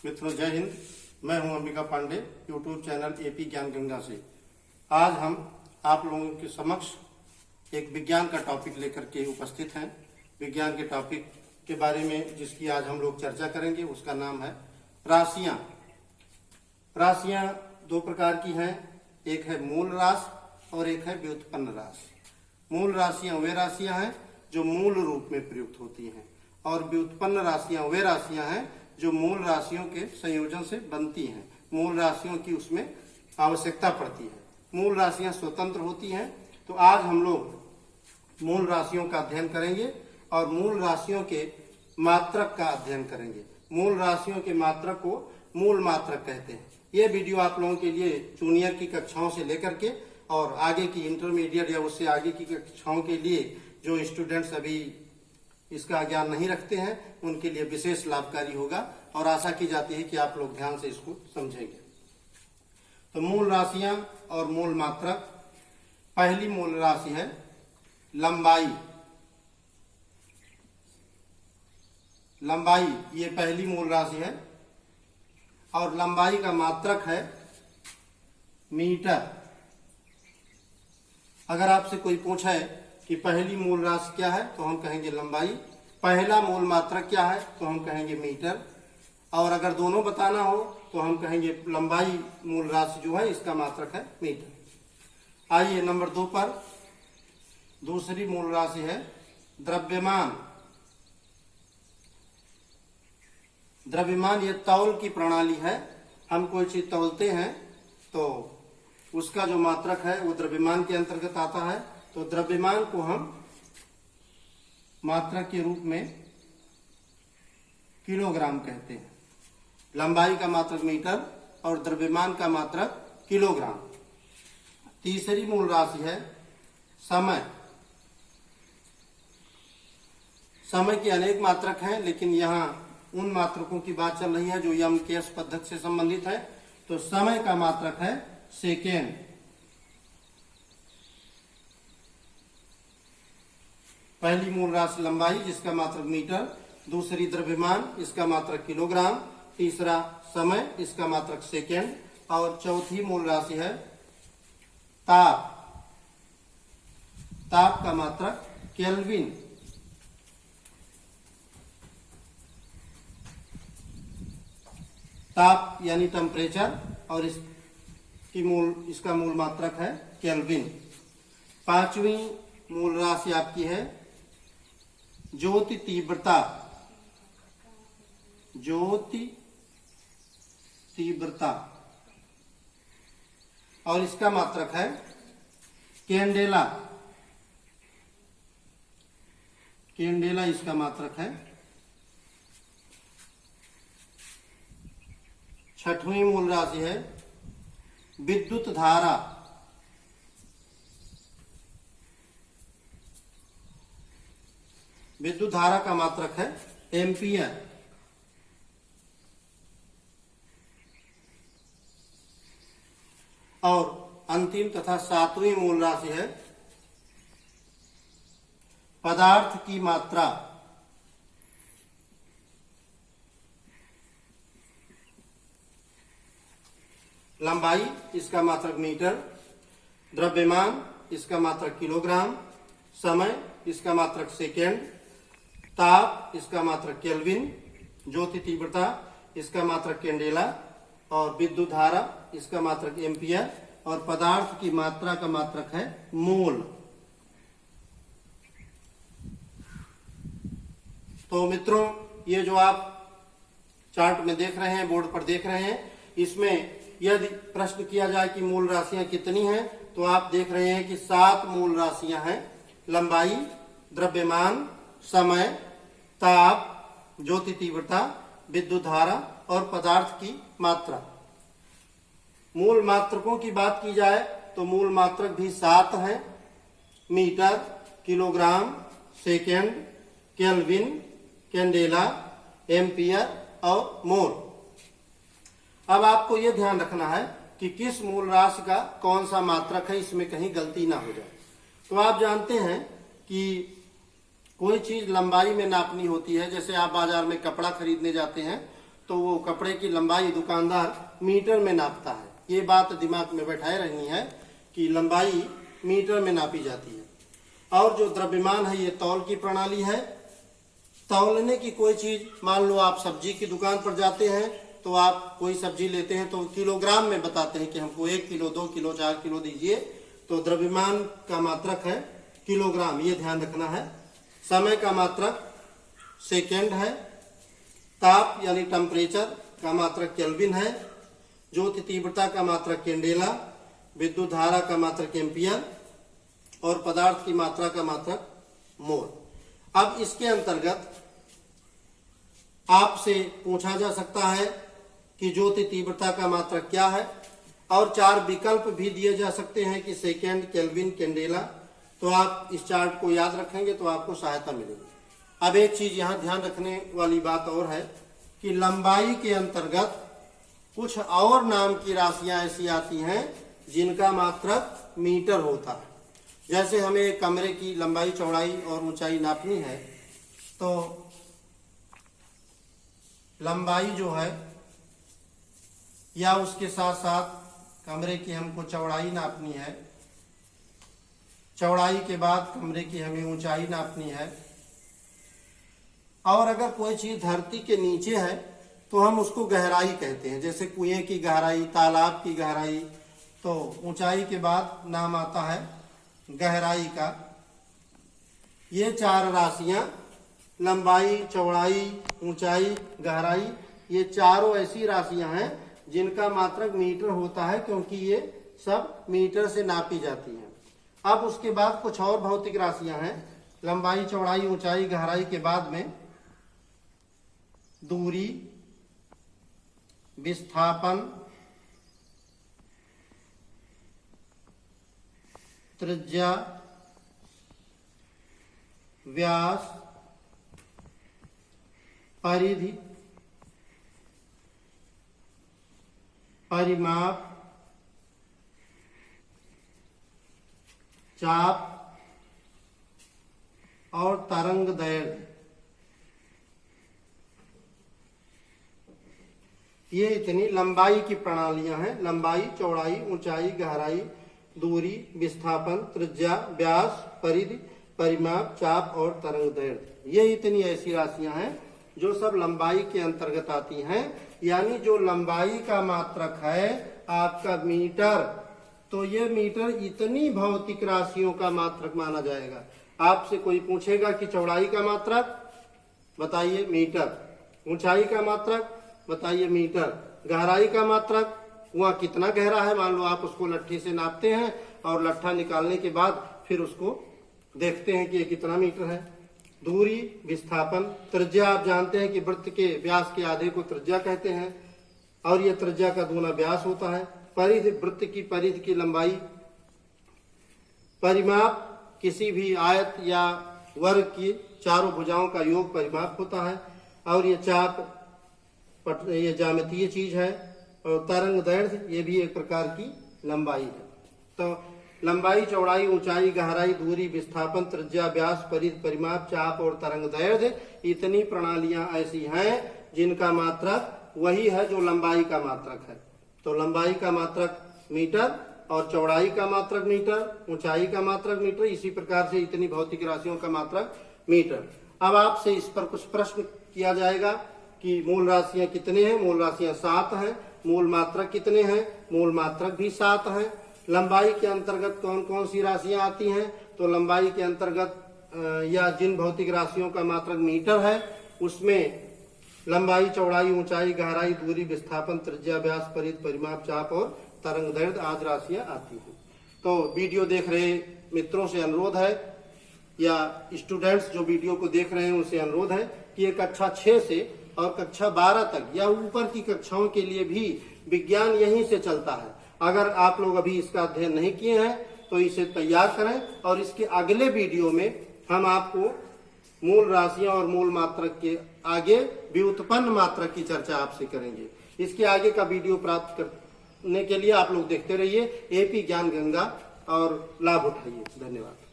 मित्रों जय हिंद। मैं हूं Ambika Pandey, YouTube channel AP Gyan Ganga से। आज हम आप लोगों के समक्ष एक विज्ञान का टॉपिक लेकर के उपस्थित हैं। विज्ञान के टॉपिक के बारे में जिसकी आज हम लोग चर्चा करेंगे उसका नाम है राशियां। राशियां दो प्रकार की हैं, एक है मूल राशि और एक है व्युत्पन्न राशि। मूल राशियां वे राशियां हैं जो मूल रूप में प्रयुक्त होती हैं और व्युत्पन्न राशियां वे राशियां हैं जो मूल राशियों के संयोजन से बनती हैं। मूल राशियों की उसमें आवश्यकता पड़ती है। मूल राशियां स्वतंत्र होती हैं। तो आज हम लोग मूल राशियों का अध्ययन करेंगे और मूल राशियों के मात्रक का अध्ययन करेंगे। मूल राशियों के मात्रक को मूल मात्रक कहते हैं। ये वीडियो आप लोगों के लिए जूनियर की कक्षाओं से लेकर के और आगे की इंटरमीडिएट या उससे आगे की कक्षाओं के लिए जो स्टूडेंट्स अभी इसका ज्ञान नहीं रखते हैं उनके लिए विशेष लाभकारी होगा और आशा की जाती है कि आप लोग ध्यान से इसको समझेंगे। तो मूल राशियां और मूल मात्रक। पहली मूल राशि है लंबाई। लंबाई ये पहली मूल राशि है और लंबाई का मात्रक है मीटर। अगर आपसे कोई पूछे कि पहली मूल राशि क्या है तो हम कहेंगे लंबाई। पहला मूल मात्रक क्या है तो हम कहेंगे मीटर। और अगर दोनों बताना हो तो हम कहेंगे लंबाई मूल राशि जो है इसका मात्रक है मीटर। आइए नंबर 2 पर दूसरी मूल राशि है द्रव्यमान। द्रव्यमान ये तौल की प्रणाली है। हम कोई चीज तौलते हैं तो उसका जो मात्रक है वो द्रव्यमान के अंतर्गत आता है। तो द्रव्यमान को हम मात्रक के रूप में किलोग्राम कहते हैं। लंबाई का मात्रक मीटर और द्रव्यमान का मात्रक किलोग्राम। तीसरी मूल राशि है समय। समय के अनेक मात्रक हैं लेकिन यहाँ उन मात्रकों की बात चल रही है जो यम केस पद्धति से संबंधित है। तो समय का मात्रक है सेकेंड। पहली मूल राशि लंबाई जिसका मात्रक मीटर, दूसरी द्रव्यमान इसका मात्रक किलोग्राम, तीसरा समय इसका मात्रक सेकेंड और चौथी मूल राशि है ताप। ताप का मात्रक केल्विन। ताप यानी टेम्परेचर और इसका मूल मात्रक है केल्विन। पांचवी मूल राशि आपकी है ज्योति तीव्रता। ज्योति तीव्रता और इसका मात्रक है कैंडेला। कैंडेला इसका मात्रक है। छठवीं मूल राशि है विद्युत धारा। विद्युत धारा का मात्रक है एम्पियर। और अंतिम तथा सातवीं मूल राशि है पदार्थ की मात्रा। लंबाई इसका मात्रक मीटर, द्रव्यमान इसका मात्रक किलोग्राम, समय इसका मात्रक सेकेंड, ताप इसका मात्रक केल्विन, ज्योति तीव्रता इसका मात्रक कैंडेला और विद्युत धारा इसका मात्रक एम्पियर और पदार्थ की मात्रा का मात्रक है मोल। तो मित्रों ये जो आप चार्ट में देख रहे हैं, बोर्ड पर देख रहे हैं, इसमें यदि प्रश्न किया जाए कि मूल राशियां कितनी हैं तो आप देख रहे हैं कि 7 मूल राशियां हैं। लंबाई, द्रव्यमान, समय, ताप, ज्योति तीव्रता, विद्युत धारा और पदार्थ की मात्रा। मूल मात्रकों की बात की जाए तो मूल मात्रक भी 7 हैं। Metre, kilogram, second, kelvin, candela, ampere और मोल। अब आपको यह ध्यान रखना है कि किस मूल राशि का कौन सा मात्रक है, इसमें कहीं गलती ना हो जाए। तो आप जानते हैं कि कोई चीज लंबाई में नापनी होती है। जैसे आप बाजार में कपड़ा खरीदने जाते हैं तो वो कपड़े की लंबाई दुकानदार मीटर में नापता है। ये बात दिमाग में बैठाए रहनी है कि लंबाई मीटर में नापी जाती है। और जो द्रव्यमान है ये तौल की प्रणाली है। तौलने की कोई चीज, मान लो आप सब्जी की दुकान पर जाते हैं तो आप कोई सब्जी लेते हैं तो किलोग्राम में बताते हैं कि हमको 1 किलो 2 किलो 4 किलो दीजिए, तो द्रव्यमान का मात्रक है किलोग्राम, ये ध्यान रखना है। समय का मात्रक सेकेंड है। ताप यानी टेम्परेचर का मात्रक केल्विन है। ज्योति तीव्रता का मात्रक कैंडेला। विद्युत धारा का मात्रक एम्पियर और पदार्थ की मात्रा का मात्रक मोल। अब इसके अंतर्गत आपसे पूछा जा सकता है कि ज्योति तीव्रता का मात्रक क्या है, और 4 विकल्प भी दिए जा सकते हैं कि सेकेंड, केल्विन, कैंडेला। तो आप इस चार्ट को याद रखेंगे तो आपको सहायता मिलेगी। अब एक चीज यहाँ ध्यान रखने वाली बात और है कि लंबाई के अंतर्गत कुछ और नाम की राशियां ऐसी आती हैं जिनका मात्रक मीटर होता है। जैसे हमें एक कमरे की लंबाई, चौड़ाई और ऊंचाई नापनी है, तो लंबाई जो है या उसके साथ साथ कमरे की हमको चौड़ाई नापनी है, चौड़ाई के बाद कमरे की हमें ऊंचाई नापनी है, और अगर कोई चीज धरती के नीचे है तो हम उसको गहराई कहते हैं। जैसे कुएं की गहराई, तालाब की गहराई, तो ऊंचाई के बाद नाम आता है गहराई का। ये 4 राशियां, लंबाई, चौड़ाई, ऊंचाई, गहराई, ये चारों ऐसी राशियां हैं जिनका मात्रक मीटर होता है, क्योंकि ये सब मीटर से नापी जाती हैं। अब उसके बाद कुछ और भौतिक राशियां हैं। लंबाई, चौड़ाई, ऊंचाई, गहराई के बाद में दूरी, विस्थापन, त्रिज्या, व्यास, परिधि, परिमाप, चाप और तरंग दैर्घ्य। ये इतनी लंबाई की प्रणालियां हैं। लंबाई, चौड़ाई, ऊंचाई, गहराई, दूरी, विस्थापन, त्रिज्या, व्यास, परिधि, परिमाप, चाप और तरंग दैर्घ्य। ये इतनी ऐसी राशियां हैं जो सब लंबाई के अंतर्गत आती हैं। यानी जो लंबाई का मात्रक है आपका मीटर, तो ये मीटर इतनी भौतिक राशियों का मात्रक माना जाएगा। आपसे कोई पूछेगा कि चौड़ाई का मात्रक, बताइए मीटर। ऊंचाई का मात्रक, बताइए मीटर। गहराई का मात्रक, कुआं कितना गहरा है, मान लो आप उसको लट्ठी से नापते हैं और लट्ठा निकालने के बाद फिर उसको देखते हैं कि ये कितना मीटर है। दूरी, विस्थापन, त्रिज्या, आप जानते हैं कि वृत्त के व्यास के आधे को त्रिज्या कहते हैं और ये त्रिज्या का दूना व्यास होता है। परिधि, वृत्त की परिधि की लंबाई। परिमाप, किसी भी आयत या वर्ग की चारों भुजाओं का योग परिमाप होता है। और ये चाप, ये ज्यामितीय चीज है। और तरंग दैर्घ्य, ये भी एक प्रकार की लंबाई है। तो लंबाई, चौड़ाई, ऊंचाई, गहराई, दूरी, विस्थापन, त्रिज्या, व्यास, परिधि, परिमाप, चाप और तरंग दैर्घ्य, इतनी प्रणालियां ऐसी हैं जिनका मात्रक वही है जो लंबाई का मात्रक है। तो लंबाई का मात्रक मीटर और चौड़ाई का मात्रक मीटर, ऊंचाई का मात्रक मीटर, इसी प्रकार से इतनी भौतिक राशियों का मात्रक मीटर। अब आपसे इस पर कुछ प्रश्न किया जाएगा कि मूल राशियां कितने हैं। मूल राशियां 7 हैं। मूल मात्रक कितने हैं, मूल मात्रक भी 7 हैं। लंबाई के अंतर्गत कौन कौन सी राशियां आती हैं, तो लंबाई के अंतर्गत या जिन भौतिक राशियों का मात्रक मीटर है उसमें लंबाई, चौड़ाई, ऊंचाई, गहराई, दूरी, विस्थापन, त्रिज्या, व्यास, परिधि, परिमाप, चाप और तरंग दैर्घ्य आदि राशियां आती हैं। तो वीडियो देख रहे मित्रों से अनुरोध है, या स्टूडेंट्स जो वीडियो को देख रहे हैं उनसे अनुरोध है कि ये कक्षा 6 से और कक्षा 12 तक या ऊपर की कक्षाओं के लिए भी विज्ञान यहीं से चलता है। अगर आप लोग अभी इसका अध्ययन नहीं किए हैं तो इसे तैयार करें, और इसके अगले वीडियो में हम आपको मूल राशियां और मूल मात्रक के आगे व्युत्पन्न मात्रक की चर्चा आपसे करेंगे। इसके आगे का वीडियो प्राप्त करने के लिए आप लोग देखते रहिए एपी ज्ञान गंगा और लाभ उठाइए। धन्यवाद।